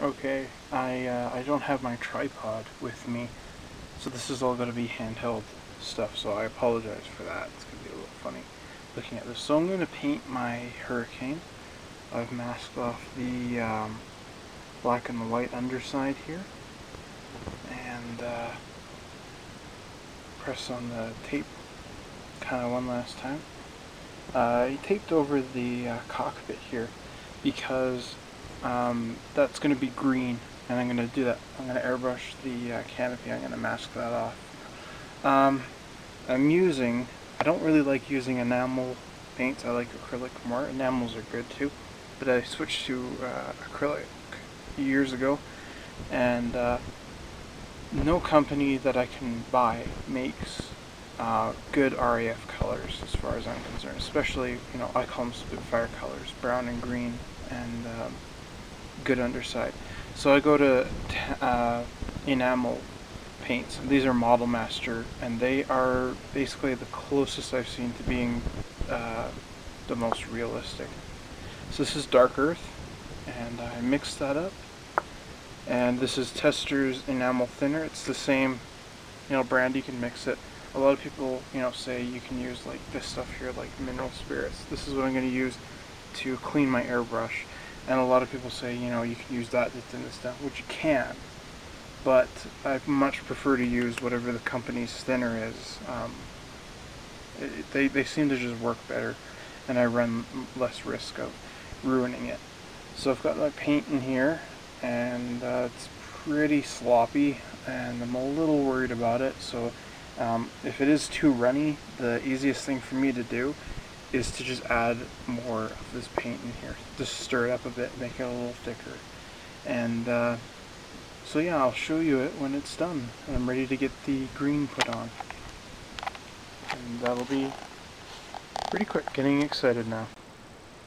Okay, I don't have my tripod with me, so this is all going to be handheld stuff, so I apologize for that. It's going to be a little funny looking at this. So I'm going to paint my Hurricane. I've masked off the black and the white underside here, and press on the tape kind of one last time. I taped over the cockpit here because that's going to be green, and I'm going to do that. I'm going to airbrush the canopy. I'm going to mask that off. I don't really like using enamel paints. I like acrylic more. Enamels are good too, but I switched to acrylic years ago, and no company that I can buy makes good RAF colors as far as I'm concerned, especially, I call them Spitfire colors, brown and green, and good underside. So I go to Enamel Paints. These are Model Master, and they are basically the closest I've seen to being the most realistic. So this is Dark Earth, and I mixed that up. And this is Tester's Enamel Thinner. It's the same, brand. You can mix it. A lot of people, say you can use like this stuff here, like mineral spirits. This is what I'm going to use to clean my airbrush. And a lot of people say, you can use that to thin this down, which you can. But I much prefer to use whatever the company's thinner is. They seem to just work better, and I run less risk of ruining it. So I've got my paint in here, and it's pretty sloppy, and I'm a little worried about it. So if it is too runny, the easiest thing for me to do is to just add more of this paint in here. Just stir it up a bit, make it a little thicker. And so yeah, I'll show you it when it's done. I'm ready to get the green put on. And that'll be pretty quick. Getting excited now.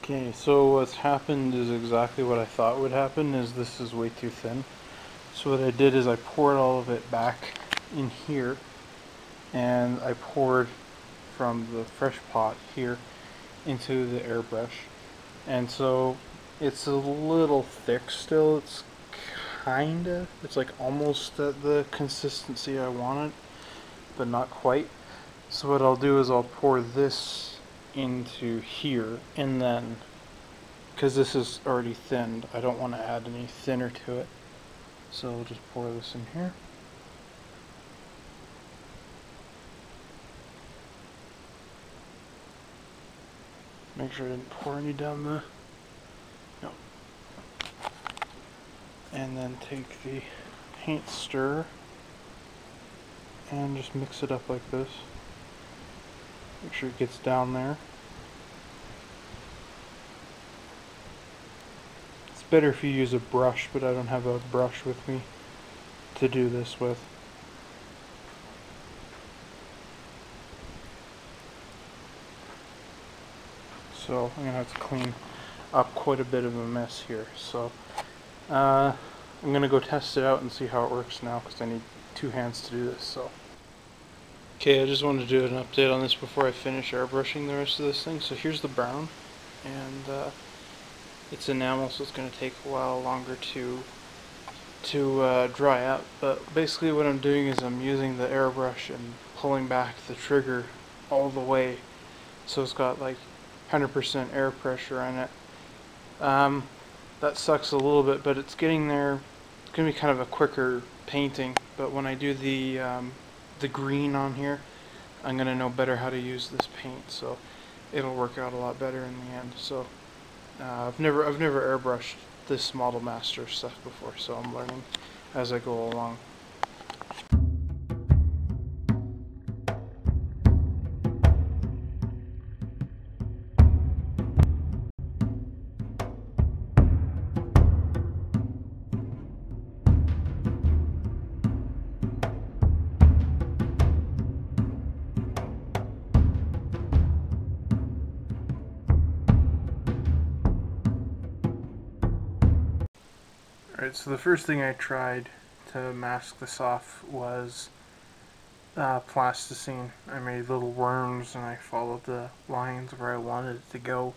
Okay, so what's happened is exactly what I thought would happen, is this is way too thin. So what I did is I poured all of it back in here, and I poured from the fresh pot here into the airbrush. And so it's a little thick still. It's like almost at the consistency I wanted, but not quite. So what I'll do is I'll pour this into here, and then, because this is already thinned, I don't want to add any thinner to it. So I'll just pour this in here. Make sure I didn't pour any down the... No. And then take the paint stirrer and just mix it up like this. Make sure it gets down there. It's better if you use a brush, but I don't have a brush with me to do this with. So I'm going to have to clean up quite a bit of a mess here. So I'm going to go test it out and see how it works now, because I need two hands to do this. So okay, I just wanted to do an update on this before I finish airbrushing the rest of this thing. So here's the brown, and it's enamel, so it's going to take a while longer to dry up. But basically what I'm doing is I'm using the airbrush and pulling back the trigger all the way, so it's got like 100% air pressure in it. That sucks a little bit, but it's getting there. It's going to be kind of a quicker painting, but when I do the green on here, I'm going to know better how to use this paint, so it'll work out a lot better in the end. So I've never airbrushed this Model Master stuff before, so I'm learning as I go along. Alright, so the first thing I tried to mask this off was plasticine. I made little worms and I followed the lines where I wanted it to go.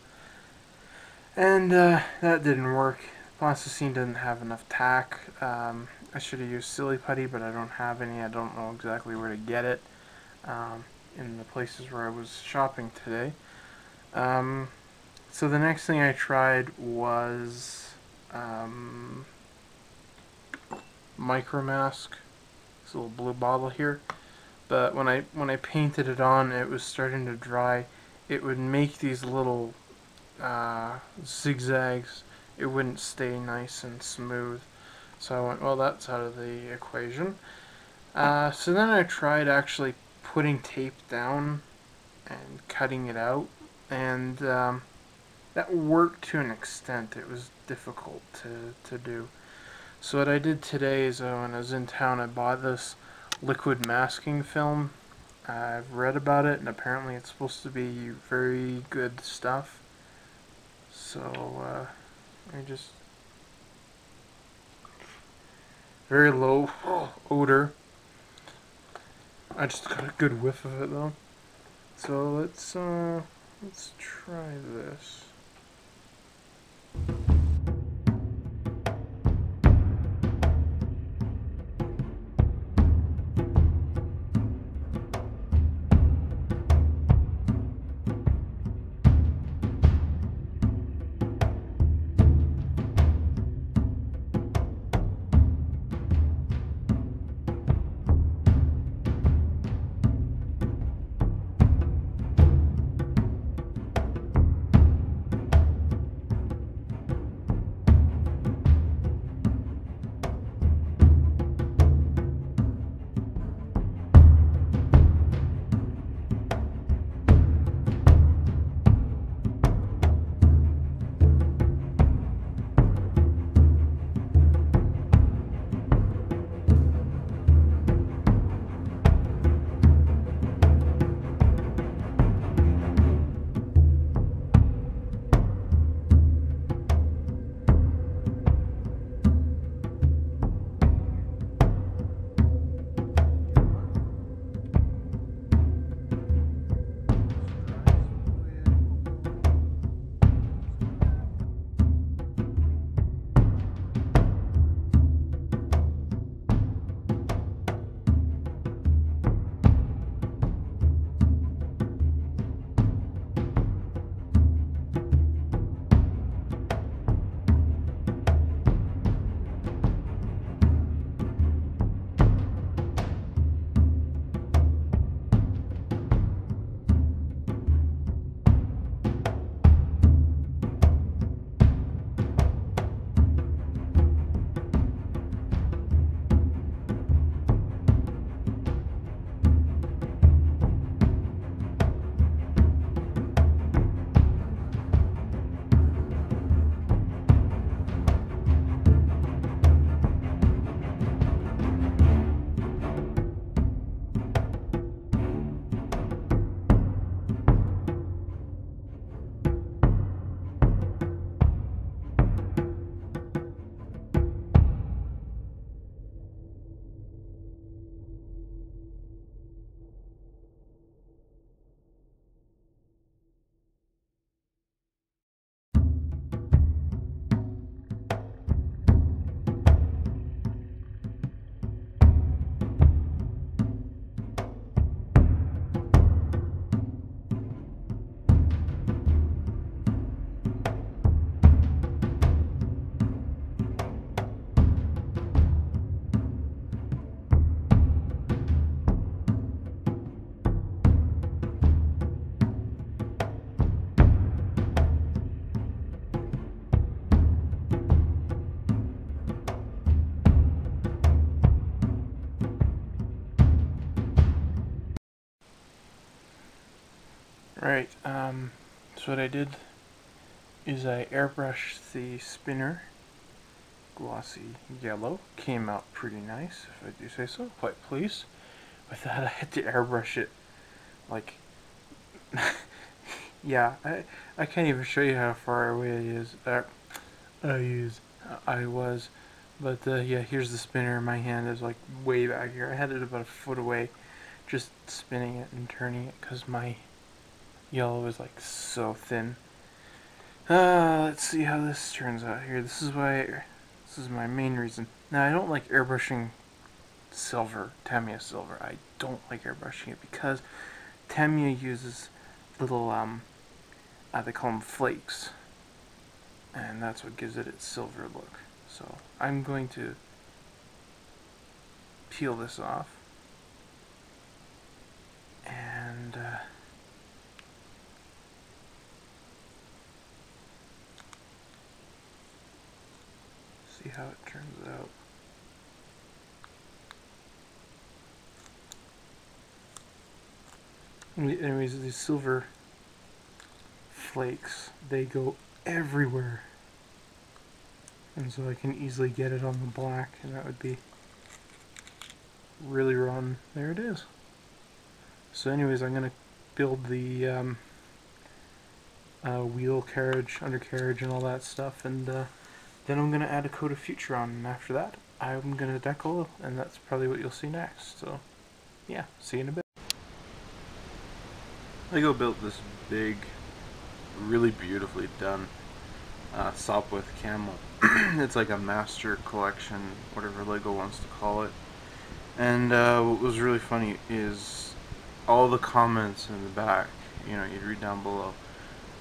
And that didn't work. plasticine doesn't have enough tack. I should have used silly putty, but I don't have any. I don't know exactly where to get it in the places where I was shopping today. So the next thing I tried was Micro Mask. This little blue bottle here. But when I painted it on, it was starting to dry. It would make these little zigzags. It wouldn't stay nice and smooth. So I went, well, that's out of the equation. So then I tried actually putting tape down and cutting it out, and that worked to an extent. It was difficult to do. So what I did today is when I was in town, I bought this liquid masking film. I've read about it, and apparently it's supposed to be very good stuff. So I just very low odor. I just got a good whiff of it though. So let's try this. Right, so what I did is I airbrushed the spinner, glossy yellow. Came out pretty nice, if I do say so. Quite pleased with that. I had to airbrush it, like, yeah, I can't even show you how far away it is. I was, but yeah, here's the spinner. My hand is like way back here. I had it about a foot away, just spinning it and turning it because my yellow is like so thin. Let's see how this turns out here. This is my main reason. Now, I don't like airbrushing silver, Tamiya silver. I don't like airbrushing it because Tamiya uses little, they call them flakes. And that's what gives it its silver look. So, I'm going to peel this off. And, see how it turns out. Anyways, these silver flakes, they go everywhere. And so I can easily get it on the black, and that would be really rotten. There it is. So anyways, I'm going to build the wheel carriage, undercarriage, and all that stuff, and then I'm going to add a coat of future on, and after that, I'm going to decal, and that's probably what you'll see next. So, yeah, see you in a bit. Lego built this big, really beautifully done Sopwith camel. It's like a master collection, whatever Lego wants to call it. And what was really funny is all the comments in the back, you know, you'd read down below.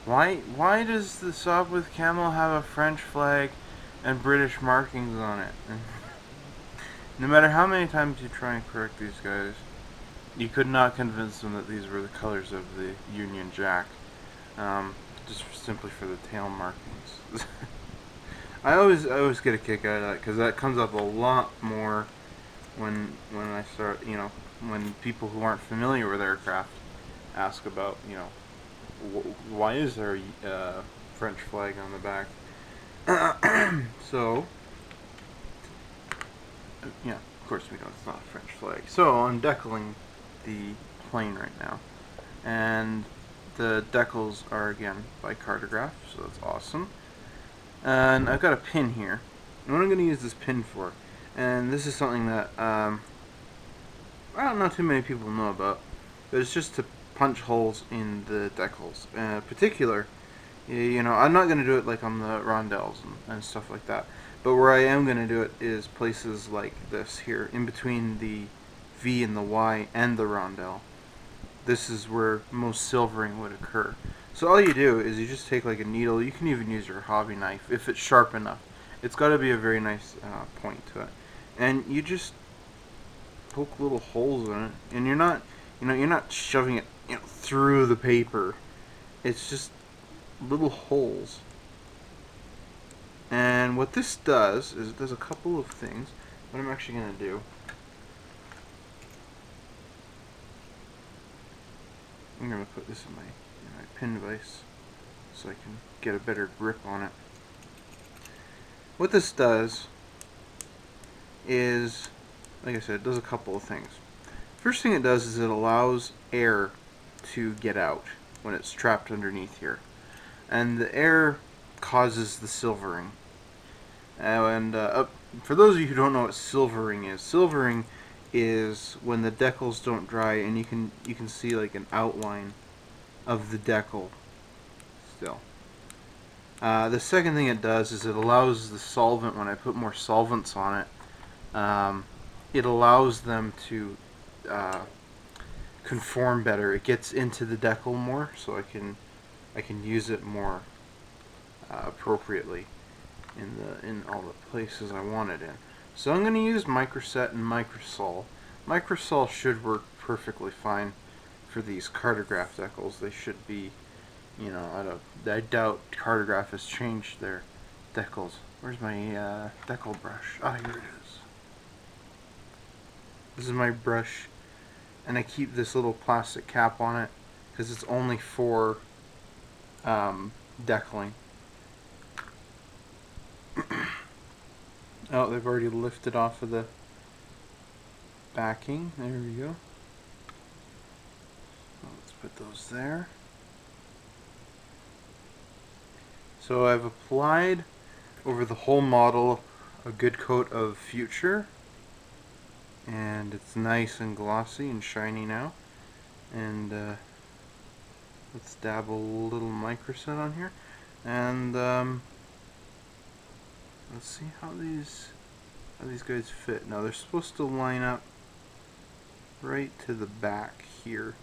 Why does the Sopwith camel have a French flag and British markings on it? No matter how many times you try and correct these guys, you could not convince them that these were the colors of the Union Jack, just simply for the tail markings. I always get a kick out of that because that comes up a lot more when I start, you know, when people who aren't familiar with aircraft ask about, you know, why is there a French flag on the back? So, yeah, of course we know it's not a French flag. So I'm decaling the plane right now, and the decals are again by Cartograph, so that's awesome. And I've got a pin here, and what I'm going to use this pin for, and this is something that I don't know too many people know about, but it's just to punch holes in the decals. In particular, you know, I'm not going to do it like on the rondelles and stuff like that, but where I am going to do it is places like this here, in between the V and the Y and the rondelle. This is where most silvering would occur. So all you do is you just take like a needle. You can even use your hobby knife if it's sharp enough. It's got to be a very nice point to it, and you just poke little holes in it. And you're not, you know, you're not shoving it, you know, through the paper. It's just little holes. And what this does is it does a couple of things. What I'm actually going to do, I'm going to put this in my pin vise so I can get a better grip on it. What this does is, like I said, it does a couple of things. First thing it does is it allows air to get out when it's trapped underneath here. And the air causes the silvering. For those of you who don't know what silvering is when the decals don't dry and you can see like an outline of the decal still. The second thing it does is it allows the solvent, when I put more solvents on it, it allows them to conform better. It gets into the decal more, so I can use it more appropriately in all the places I want it in. So I'm going to use Microset and Microsol. Microsol should work perfectly fine for these Cartograph decals. They should be, you know, I doubt Cartograph has changed their decals. Where's my decal brush? Ah, here it is. This is my brush, and I keep this little plastic cap on it because it's only for decaling. Oh, they've already lifted off of the backing. There we go. Let's put those there. So I've applied over the whole model a good coat of Future, and it's nice and glossy and shiny now. And let's dab a little Microset on here. And let's see how these guys fit. Now they're supposed to line up right to the back here,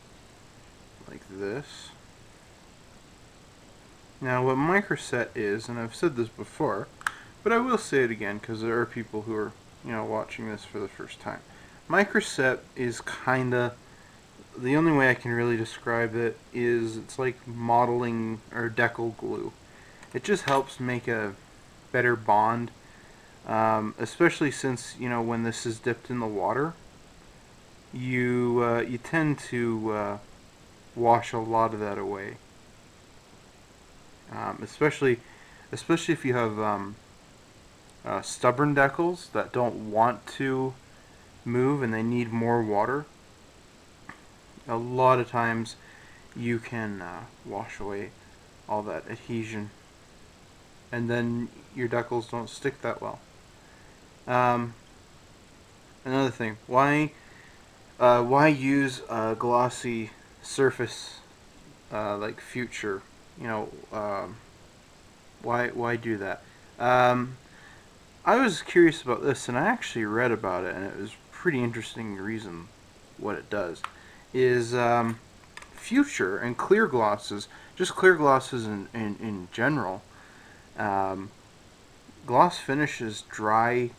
like this. Now what microset is, and I've said this before, but I will say it again because there are people who are, you know, watching this for the first time. Microset is kinda, the only way I can really describe it is it's like modeling or decal glue. It just helps make a better bond, especially since, you know, when this is dipped in the water, you tend to wash a lot of that away. Especially if you have stubborn decals that don't want to move and they need more water. A lot of times you can wash away all that adhesion, and then your decals don't stick that well. Another thing, why use a glossy surface like Future? You know, why do that? I was curious about this, and I actually read about it, and it was pretty interesting reason what it does. Is Future and clear glosses, just clear glosses in general, gloss finishes dry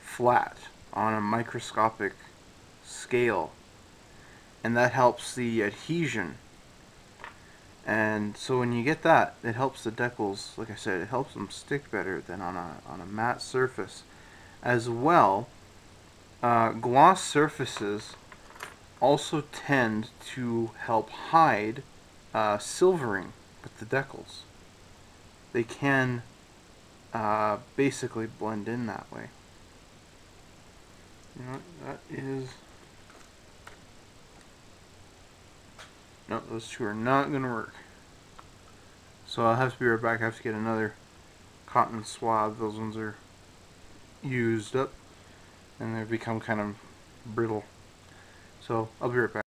flat on a microscopic scale, and that helps the adhesion. And so when you get that, it helps the decals, like I said, it helps them stick better than on a matte surface. As well, gloss surfaces also tend to help hide silvering with the decals. They can basically blend in that way. You know, that is... No, those two are not going to work. So I'll have to be right back. I have to get another cotton swab. Those ones are used up and they've become kind of brittle. So I'll be right back.